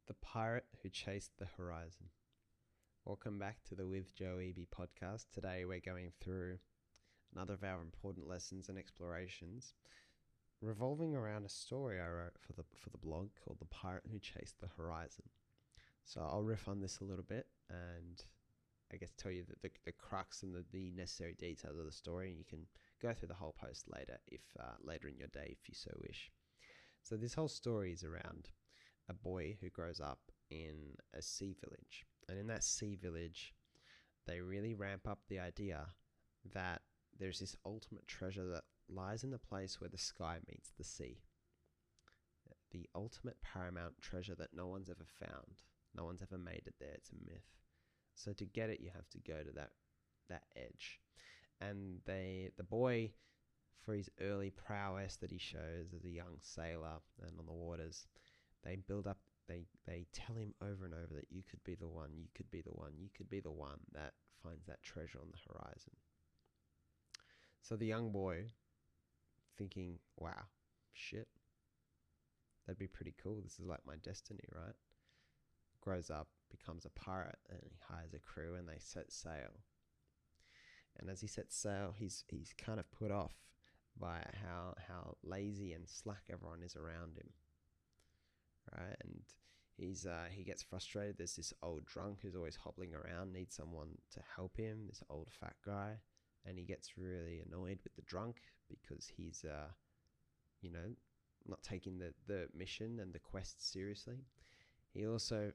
The Pirate Who Chased the Horizon. Welcome back to the With Joe Wehbe Podcast. Today we're going through another of our important lessons and explorations revolving around a story I wrote for the blog called The Pirate Who Chased the Horizon. So I'll riff on this a little bit and I guess tell you the crux and the necessary details of the story, and you can go through the whole post later later in your day if you so wish. So this whole story is around a boy who grows up in a sea village. And in that sea village, they really ramp up the idea that there's this ultimate treasure that lies in the place where the sky meets the sea. The ultimate paramount treasure that no one's ever found. No one's ever made it there. It's a myth. So to get it, you have to go to that edge. And the boy, for his early prowess that he shows as a young sailor and on the waters, they tell him over and over that you could be the one, you could be the one, you could be the one that finds that treasure on the horizon. So the young boy, thinking, wow, shit, that'd be pretty cool. This is like my destiny, right? Grows up, becomes a pirate, and he hires a crew and they set sail. And as he sets sail, he's kind of put off by how lazy and slack everyone is around him. Right, and he gets frustrated. There's this old drunk who's always hobbling around, needs someone to help him, this old fat guy, and he gets really annoyed with the drunk because he's not taking the mission and the quest seriously. He also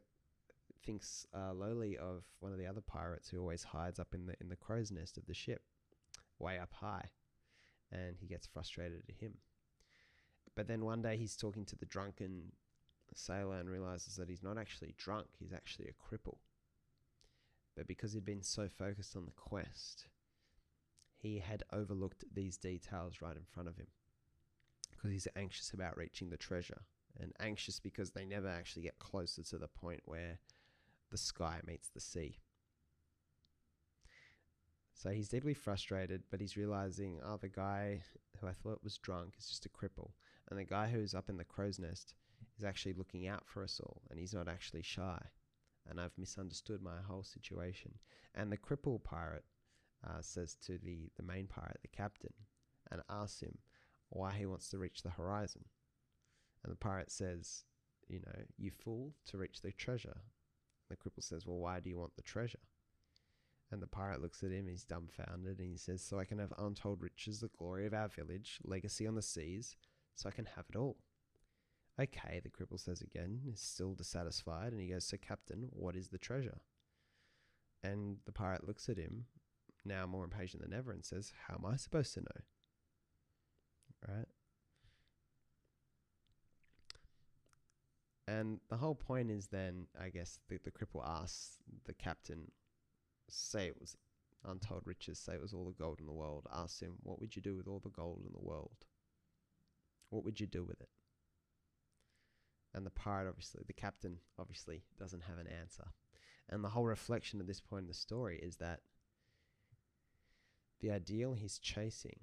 thinks lowly of one of the other pirates who always hides up in the crow's nest of the ship, way up high, and he gets frustrated at him. But then one day he's talking to the drunken sailor and realizes that he's not actually drunk, he's actually a cripple. But because he'd been so focused on the quest, he had overlooked these details right in front of him because he's anxious about reaching the treasure, and anxious because they never actually get closer to the point where the sky meets the sea. So he's deeply frustrated, but he's realizing, the guy who I thought was drunk is just a cripple, and the guy who's up in the crow's nest is actually looking out for us all, and he's not actually shy, and I've misunderstood my whole situation. And the cripple pirate says to the main pirate, the captain, and asks him why he wants to reach the horizon. And the pirate says, you fool, to reach the treasure. And the cripple says, well, why do you want the treasure? And the pirate looks at him, he's dumbfounded, and he says, so I can have untold riches, the glory of our village, legacy on the seas, so I can have it all. Okay, the cripple says again, is still dissatisfied, and he goes, so Captain, what is the treasure? And the pirate looks at him, now more impatient than ever, and says, how am I supposed to know? Right? And the whole point is then, I guess, the cripple asks the captain, say it was untold riches, say it was all the gold in the world, asks him, what would you do with all the gold in the world? What would you do with it? And the captain obviously doesn't have an answer. And the whole reflection at this point in the story is that the ideal he's chasing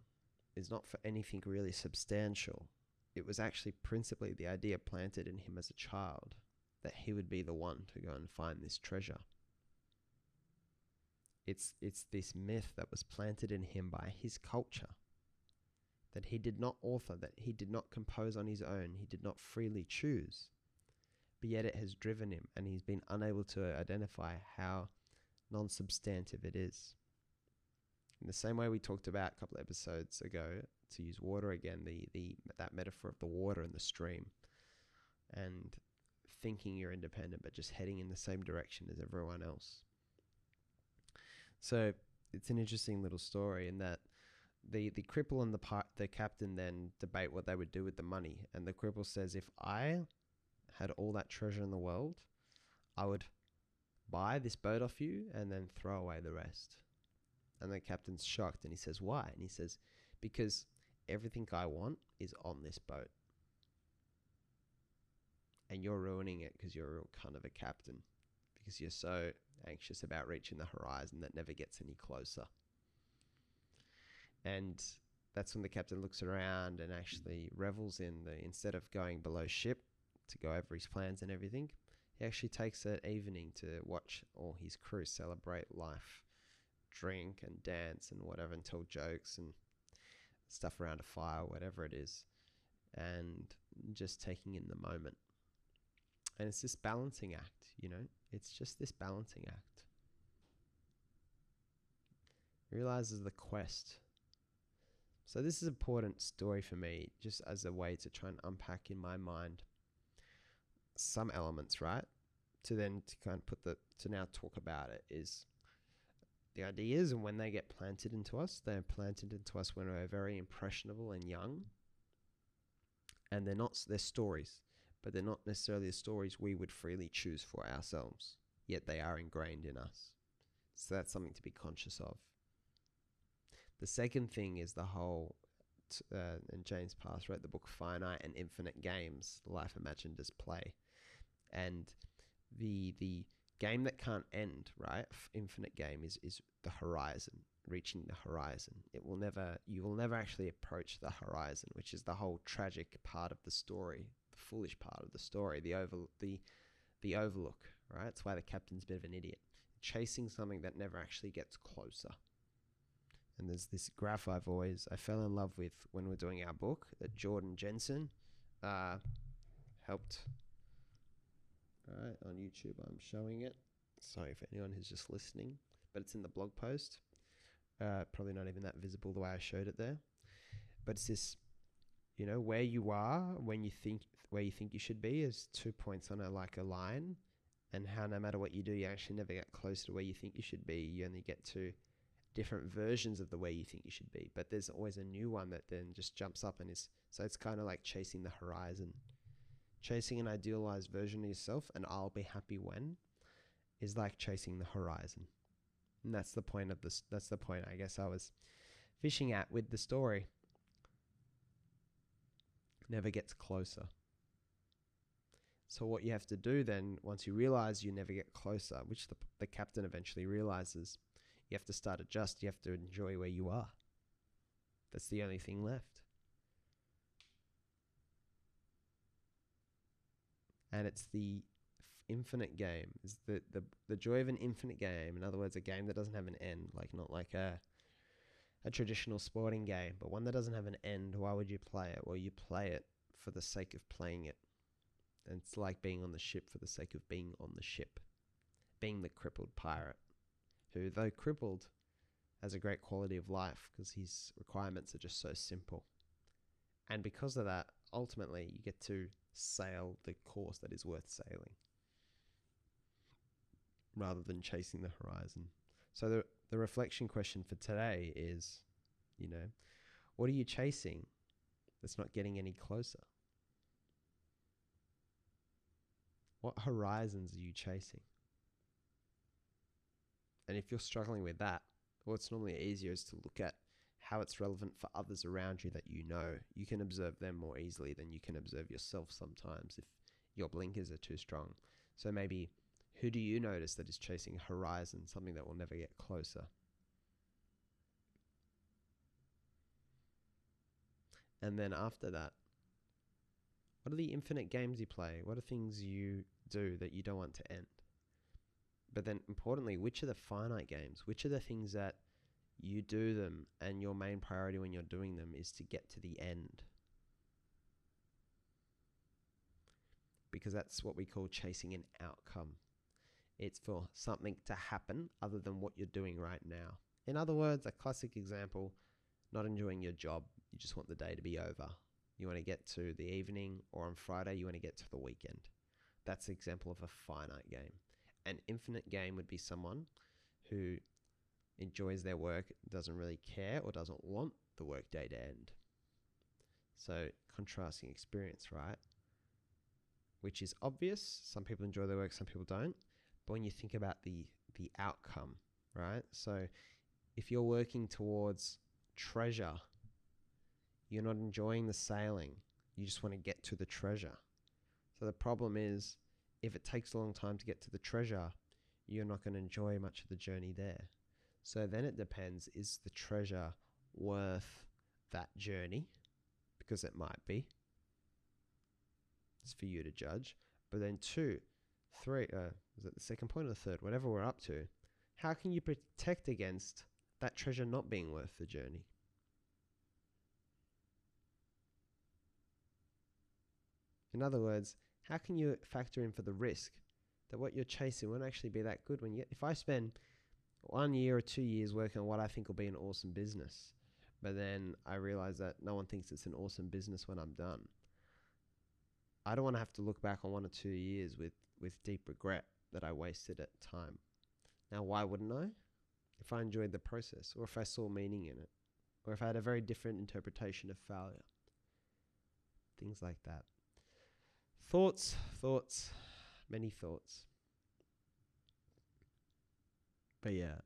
is not for anything really substantial. It was actually principally the idea planted in him as a child that he would be the one to go and find this treasure. It's this myth that was planted in him by his culture, that he did not author, that he did not compose on his own, he did not freely choose, but yet it has driven him, and he's been unable to identify how non-substantive it is. In the same way we talked about a couple of episodes ago, to use water again, that metaphor of the water and the stream, and thinking you're independent but just heading in the same direction as everyone else. So it's an interesting little story in that the cripple and the captain then debate what they would do with the money. And the cripple says, if I had all that treasure in the world, I would buy this boat off you and then throw away the rest. And the captain's shocked and he says, why? And he says, because everything I want is on this boat. And you're ruining it because you're a real kind of a captain, because you're so anxious about reaching the horizon that never gets any closer. And that's when the captain looks around and actually revels in instead of going below ship to go over his plans and everything, He actually takes an evening to watch all his crew celebrate life, drink and dance and whatever, and tell jokes and stuff around a fire, whatever it is, and just taking in the moment. And it's this balancing act, it's just this balancing act. Realizes the quest. So this is an important story for me, just as a way to try and unpack in my mind some elements, right? To kind of to now talk about it is the ideas, and when they get planted into us, they're planted into us when we're very impressionable and young. And they're stories, but they're not necessarily the stories we would freely choose for ourselves, yet they are ingrained in us. So that's something to be conscious of. The second thing is the whole, and James Pass wrote the book Finite and Infinite Games, Life Imagined as Play. And the game that can't end, right? Infinite game is the horizon, reaching the horizon. You will never actually approach the horizon, which is the whole tragic part of the story, the foolish part of the story, the overlook, right? That's why the captain's a bit of an idiot. Chasing something that never actually gets closer. And there's this graph I fell in love with when we're doing our book that Jordan Jensen helped. All right, on YouTube I'm showing it. Sorry if anyone who's just listening, but it's in the blog post. Probably not even that visible the way I showed it there. But it's this, where you are where you think you should be is 2 points on a line, and how no matter what you do, you actually never get close to where you think you should be. You only get to different versions of the way you think you should be, but there's always a new one that then just jumps up and is. So it's kind of like chasing the horizon, chasing an idealized version of yourself, and I'll be happy when is like chasing the horizon. And that's the point of this. That's the point I guess I was fishing at with the story. Never gets closer. So what you have to do then, once you realize you never get closer, which the captain eventually realizes, you have to start adjust. You have to enjoy where you are. That's the only thing left. And it's the infinite game. Is the joy of an infinite game. In other words, a game that doesn't have an end, not like a traditional sporting game, but one that doesn't have an end. Why would you play it? Well, you play it for the sake of playing it. And it's like being on the ship for the sake of being on the ship. Being the crippled pirate, who, though crippled, has a great quality of life because his requirements are just so simple. And because of that, ultimately, you get to sail the course that is worth sailing rather than chasing the horizon. So the reflection question for today is, what are you chasing that's not getting any closer? What horizons are you chasing? And if you're struggling with that, what's normally easier is to look at how it's relevant for others around you that you know. You can observe them more easily than you can observe yourself sometimes if your blinkers are too strong. So maybe, who do you notice that is chasing a horizon, something that will never get closer? And then after that, what are the infinite games you play? What are things you do that you don't want to end? But then importantly, which are the finite games? Which are the things that you do them and your main priority when you're doing them is to get to the end? Because that's what we call chasing an outcome. It's for something to happen other than what you're doing right now. In other words, a classic example, not enjoying your job. You just want the day to be over. You want to get to the evening, or on Friday, you want to get to the weekend. That's an example of a finite game. An infinite game would be someone who enjoys their work, doesn't really care or doesn't want the workday to end. So contrasting experience, right? Which is obvious. Some people enjoy their work, some people don't. But when you think about the outcome, right? So if you're working towards treasure, you're not enjoying the sailing. You just want to get to the treasure. So the problem is, if it takes a long time to get to the treasure, you're not going to enjoy much of the journey there. So then it depends, is the treasure worth that journey? Because it might be. It's for you to judge. But then 2, three, is it the second point or the third? Whatever we're up to, how can you protect against that treasure not being worth the journey? In other words, how can you factor in for the risk that what you're chasing won't actually be that good if I spend 1 year or 2 years working on what I think will be an awesome business, but then I realize that no one thinks it's an awesome business when I'm done. I don't want to have to look back on 1 or 2 years with deep regret that I wasted at time. Now, why wouldn't I? If I enjoyed the process, or if I saw meaning in it, or if I had a very different interpretation of failure. Things like that. Thoughts, many thoughts. But yeah,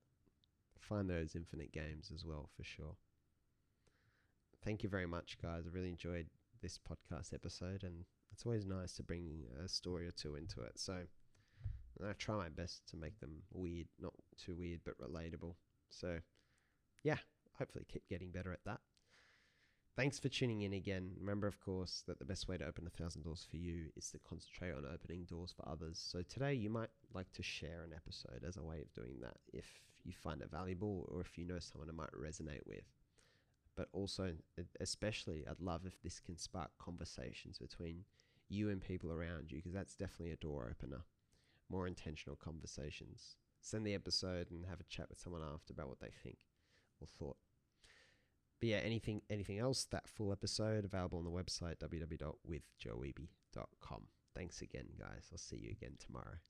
find those infinite games as well, for sure. Thank you very much, guys. I really enjoyed this podcast episode, and it's always nice to bring a story or two into it. So I try my best to make them weird, not too weird, but relatable. So yeah, hopefully keep getting better at that. Thanks for tuning in again. Remember, of course, that the best way to open 1,000 doors for you is to concentrate on opening doors for others. So today you might like to share an episode as a way of doing that if you find it valuable or if you know someone it might resonate with. But also, especially, I'd love if this can spark conversations between you and people around you, because that's definitely a door opener. More intentional conversations. Send the episode and have a chat with someone after about what they think or thought. But yeah, anything else, that full episode available on the website, www.withjoewehbe.com. Thanks again, guys. I'll see you again tomorrow.